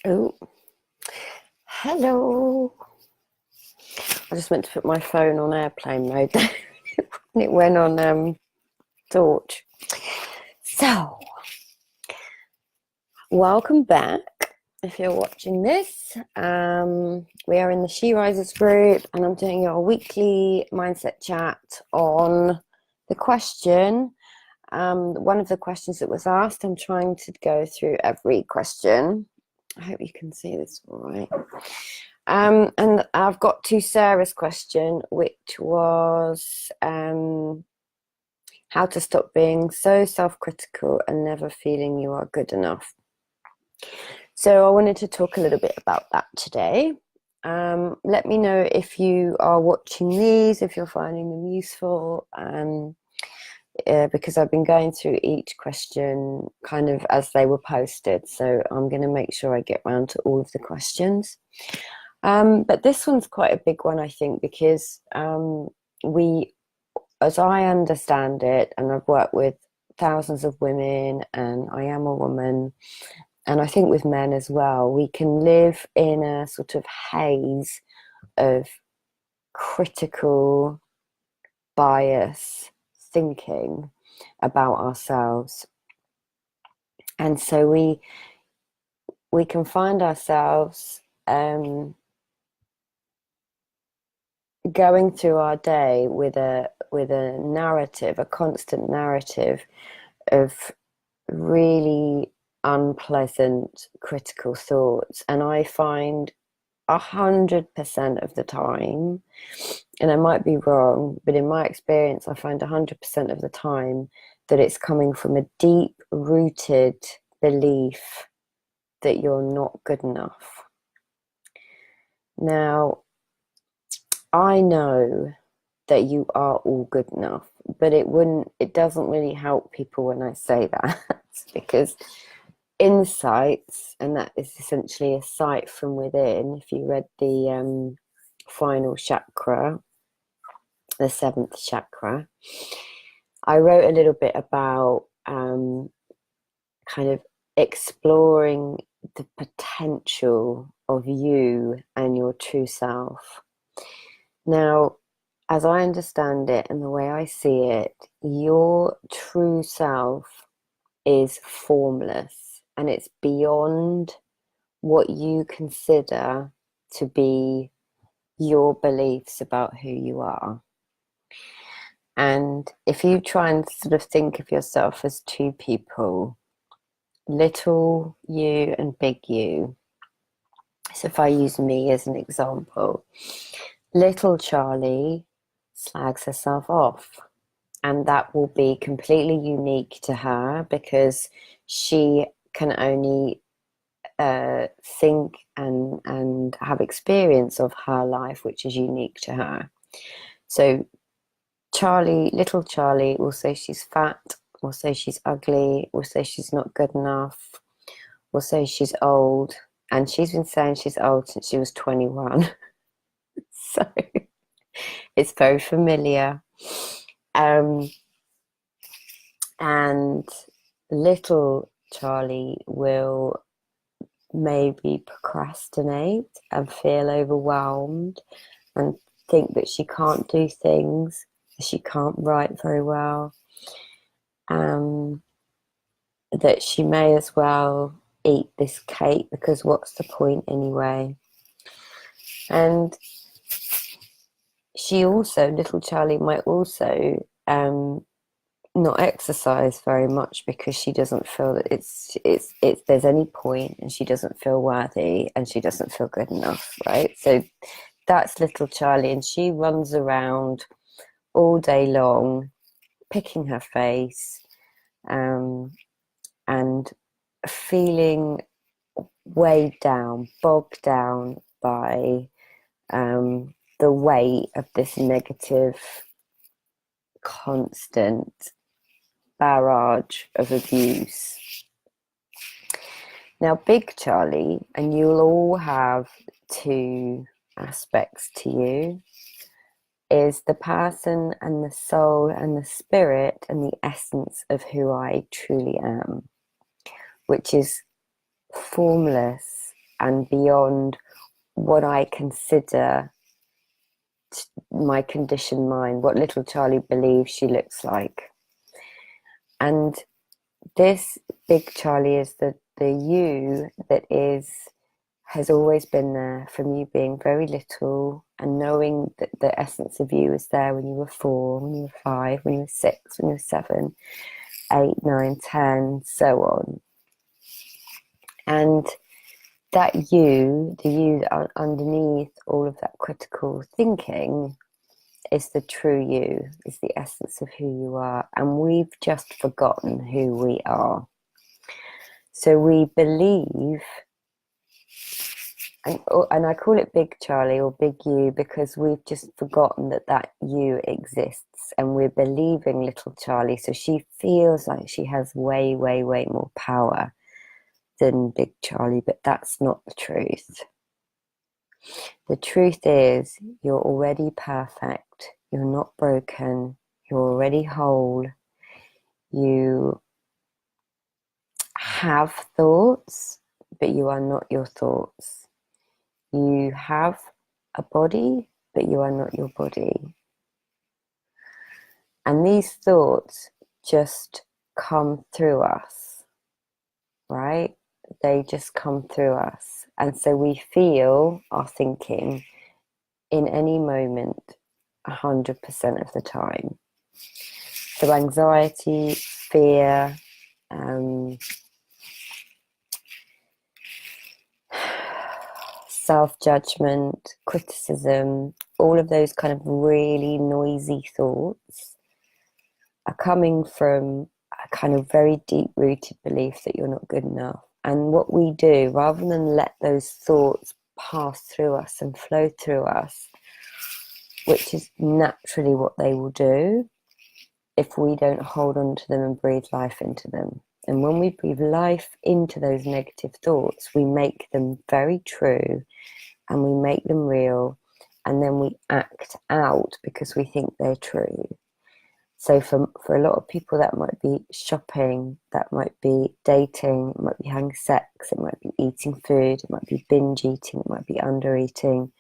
Oh, hello. I just meant to put my phone on airplane mode and it went on torch. So, welcome back. If you're watching this, we are in the She Rises group and I'm doing your weekly mindset chat on the question. One of the questions that was asked, I'm trying to go through every question. I hope you can see this all right. And I've got to Sarah's question, which was how to stop being so self-critical and never feeling you are good enough. So I wanted to talk a little bit about that today. Let me know if you are watching these, if you're finding them useful, because I've been going through each question kind of as they were posted. So I'm going to make sure I get round to all of the questions. But this one's quite a big one, I think, because as I understand it, and I've worked with thousands of women, and I am a woman, and I think with men as well, we can live in a sort of haze of critical bias thinking about ourselves. And so we can find ourselves going through our day with a narrative, a constant narrative of really unpleasant critical thoughts. And I find 100% of the time, and I might be wrong, but in my experience, I find 100% of the time that it's coming from a deep rooted belief that you're not good enough. Now, I know that you are all good enough, but it doesn't really help people when I say that because insights, and that is essentially a sight from within. If you read the final chakra, the seventh chakra, I wrote a little bit about kind of exploring the potential of you and your true self. Now, as I understand it and the way I see it, your true self is formless and it's beyond what you consider to be your beliefs about who you are. And if you try and sort of think of yourself as two people, little you and big you. So if I use me as an example, little Charli slags herself off. And that will be completely unique to her because she can only think and have experience of her life, which is unique to her. So Charli, little Charli, will say she's fat, will say she's ugly, will say she's not good enough, will say she's old. And she's been saying she's old since she was 21. So it's very familiar. And little Charli will maybe procrastinate and feel overwhelmed and think that she can't do things, she can't write very well, that she may as well eat this cake because what's the point anyway? And she also, little Charli, might also not exercise very much because she doesn't feel that it's there's any point, and she doesn't feel worthy and she doesn't feel good enough, right? So that's little Charli, and she runs around all day long picking her face and feeling weighed down, bogged down by the weight of this negative constant barrage of abuse. Now, big Charli, and you'll all have two aspects to you, is the person and the soul and the spirit and the essence of who I truly am, which is formless and beyond what I consider my conditioned mind, what little Charli believes she looks like. And this big Charli is the you that has always been there from you being very little, and knowing that the essence of you was there when you were 4, when you were 5, when you were 6, when you were 7, 8, 9, 10, so on. And that you, the you underneath all of that critical thinking, is the true you, is the essence of who you are. And we've just forgotten who we are. So we believe, and I call it big Charli or big you, because we've just forgotten that you exists, and we're believing little Charli. So she feels like she has way, way, way more power than big Charli, but that's not the truth. The truth is, you're already perfect. You're not broken. You're already whole. You have thoughts, but you are not your thoughts. You have a body, but you are not your body. And these thoughts just come through us, right? They just come through us. And so we feel our thinking in any moment 100% of the time. So anxiety, fear, self-judgment, criticism, all of those kind of really noisy thoughts are coming from a kind of very deep-rooted belief that you're not good enough. And what we do, rather than let those thoughts pass through us and flow through us, which is naturally what they will do if we don't hold on to them and breathe life into them. And when we breathe life into those negative thoughts, we make them very true and we make them real, and then we act out because we think they're true. So for a lot of people, that might be shopping, that might be dating, it might be having sex, it might be eating food, it might be binge eating, it might be under eating,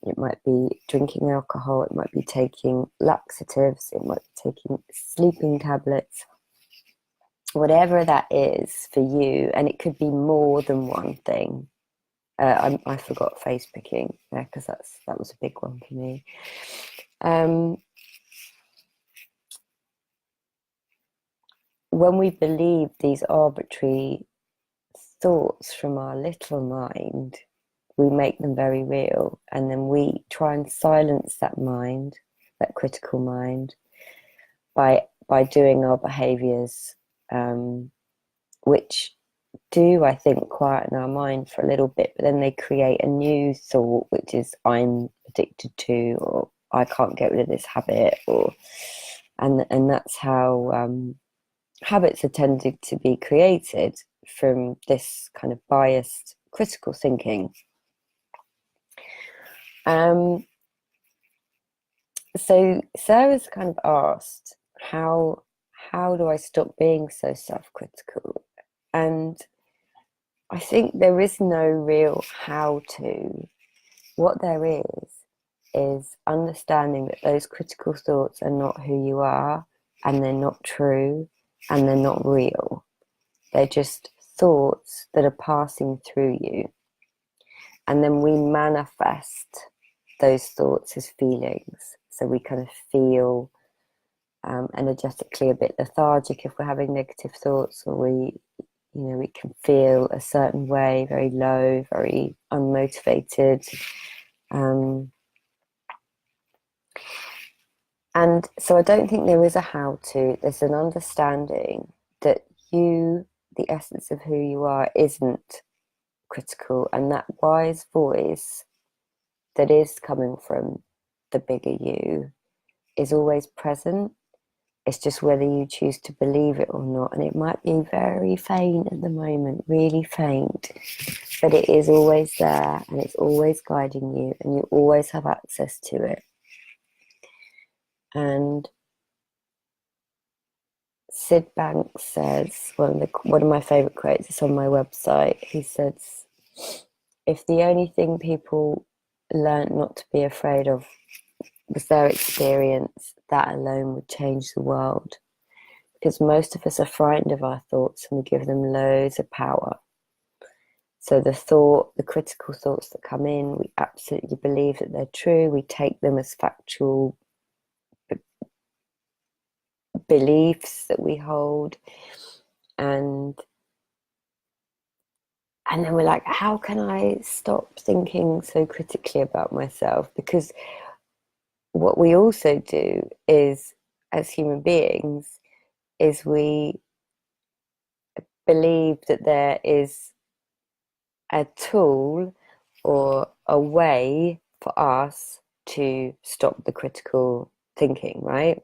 it might be drinking alcohol, it might be taking laxatives, it might be taking sleeping tablets, whatever that is for you. And it could be more than one thing. I forgot face picking there, because that was a big one for me. When we believe these arbitrary thoughts from our little mind, we make them very real, and then we try and silence that mind, that critical mind, by doing our behaviors, which do, I think, quieten our mind for a little bit, but then they create a new thought, which is I'm addicted to, or I can't get rid of this habit, and that's how habits are tended to be created, from this kind of biased critical thinking. So Sarah's kind of asked, how do I stop being so self-critical? And I think there is no real how to. What there is understanding that those critical thoughts are not who you are, and they're not true, and they're not real. They're just thoughts that are passing through you. And then we manifest those thoughts as feelings. So we kind of feel energetically a bit lethargic if we're having negative thoughts, or we can feel a certain way, very low, very unmotivated. And so I don't think there is a how to. There's an understanding that you, the essence of who you are, isn't critical, and that wise voice that is coming from the bigger you is always present. It's just whether you choose to believe it or not. And it might be very faint at the moment, really faint, but it is always there, and it's always guiding you, and you always have access to it. And Sid Banks says, one of my favorite quotes is on my website. He says, if the only thing people learnt not to be afraid of was their experience, that alone would change the world. Because most of us are frightened of our thoughts and we give them loads of power. So the critical thoughts that come in, we absolutely believe that they're true. We take them as factual beliefs that we hold. And then we're like, how can I stop thinking so critically about myself? Because what we also do is, as human beings, is we believe that there is a tool or a way for us to stop the critical thinking, right?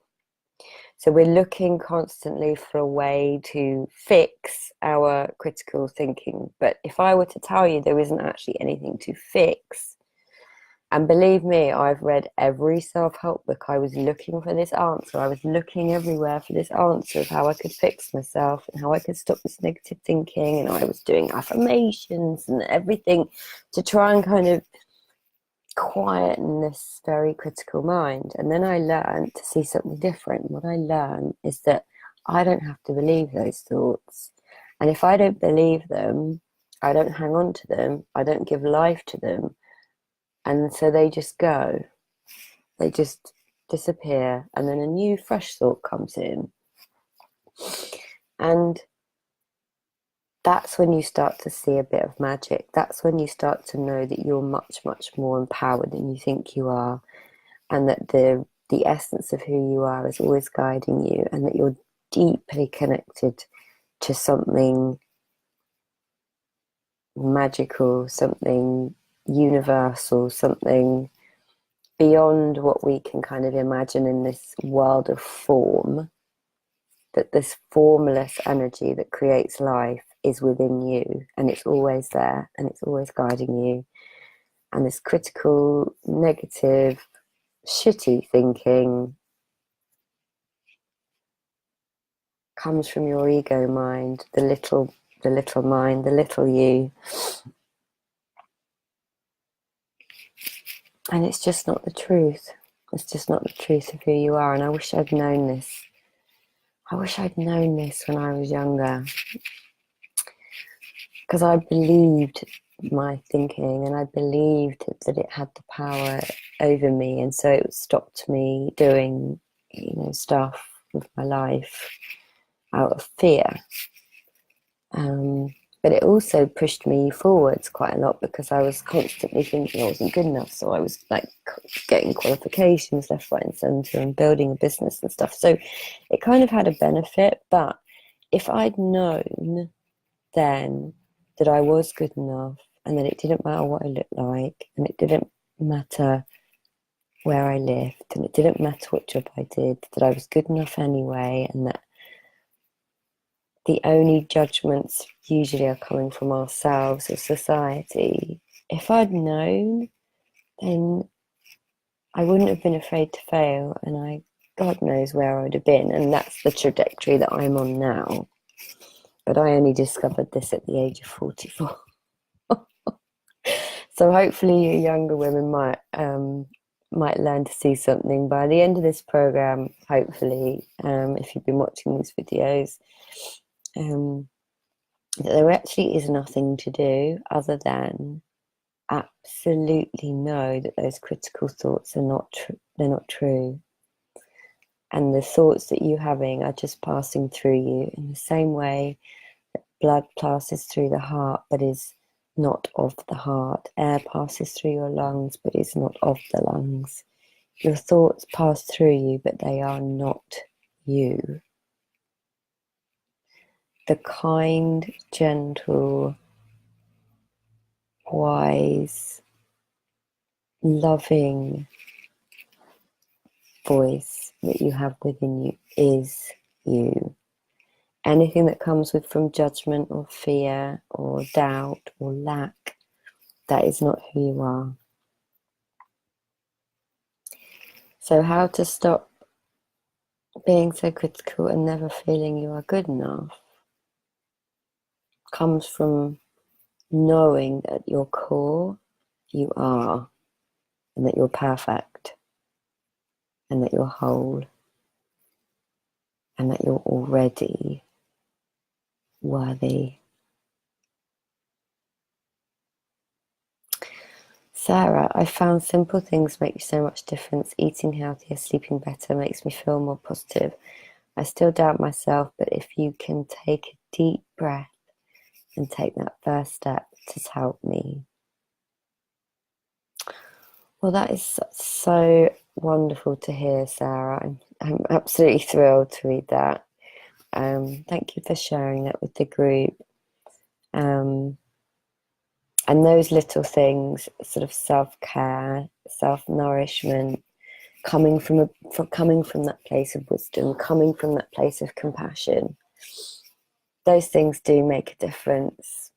So we're looking constantly for a way to fix our critical thinking. But if I were to tell you there isn't actually anything to fix, and believe me, I've read every self-help book. I was looking for this answer. I was looking everywhere for this answer of how I could fix myself and how I could stop this negative thinking. And I was doing affirmations and everything to try and kind of quieten this very critical mind. And then I learned to see something different. What I learned is that I don't have to believe those thoughts. And if I don't believe them, I don't hang on to them. I don't give life to them. And so they just go, they just disappear, and then a new fresh thought comes in. And that's when you start to see a bit of magic. That's when you start to know that you're much, much more empowered than you think you are, and that the essence of who you are is always guiding you, and that you're deeply connected to something magical, something universal, something beyond what we can kind of imagine in this world of form, that this formless energy that creates life is within you, and it's always there, and it's always guiding you. And this critical, negative, shitty thinking comes from your ego mind, the little mind, the little you. And it's just not the truth. It's just not the truth of who you are. And I wish I'd known this. I wish I'd known this when I was younger. Because I believed my thinking, and I believed that it had the power over me. And so it stopped me doing, stuff with my life out of fear. But it also pushed me forwards quite a lot, because I was constantly thinking I wasn't good enough. So I was like getting qualifications left, right, and centre, and building a business and stuff. So it kind of had a benefit. But if I'd known then that I was good enough, and that it didn't matter what I looked like, and it didn't matter where I lived, and it didn't matter what job I did, that I was good enough anyway, and that the only judgments usually are coming from ourselves as society. If I'd known, then I wouldn't have been afraid to fail, and God knows where I would have been. And that's the trajectory that I'm on now. But I only discovered this at the age of 44. So hopefully you younger women might learn to see something by the end of this program. Hopefully, if you've been watching these videos, that there actually is nothing to do other than absolutely know that those critical thoughts are they're not true. And the thoughts that you're having are just passing through you, in the same way that blood passes through the heart but is not of the heart. Air passes through your lungs but is not of the lungs. Your thoughts pass through you, but they are not you. The kind, gentle, wise, loving voice that you have within you is you. Anything that comes from judgment or fear or doubt or lack, that is not who you are. So how to stop being so critical and never feeling you are good enough comes from knowing that at your core you are, and that you're perfect, and that you're whole, and that you're already worthy. Sarah, I found simple things make so much difference. Eating healthier, sleeping better makes me feel more positive. I still doubt myself, but if you can take a deep breath and take that first step, it has helped me. Well, that is so wonderful to hear, Sarah. I'm absolutely thrilled to read that. Thank you for sharing that with the group. And those little things, sort of self-care, self-nourishment, coming from that place of wisdom, coming from that place of compassion, those things do make a difference.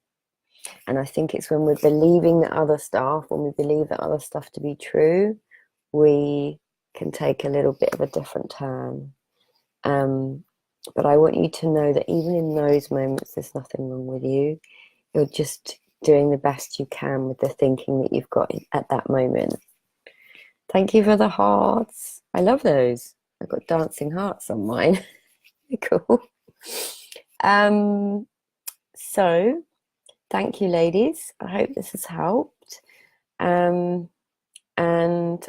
And I think it's when we're believing that other stuff, when we believe that other stuff to be true, we can take a little bit of a different turn. But I want you to know that even in those moments, there's nothing wrong with you. You're just doing the best you can with the thinking that you've got at that moment. Thank you for the hearts. I love those. I've got dancing hearts on mine. Cool. So thank you, ladies. I hope this has helped. And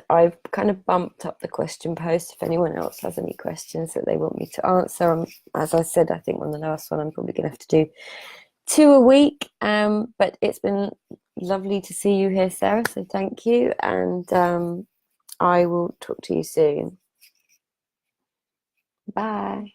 I've kind of bumped up the question post if anyone else has any questions that they want me to answer. As I said, I think on the last one, I'm probably going to have to do 2 a week. But it's been lovely to see you here, Sarah. So thank you. And I will talk to you soon. Bye.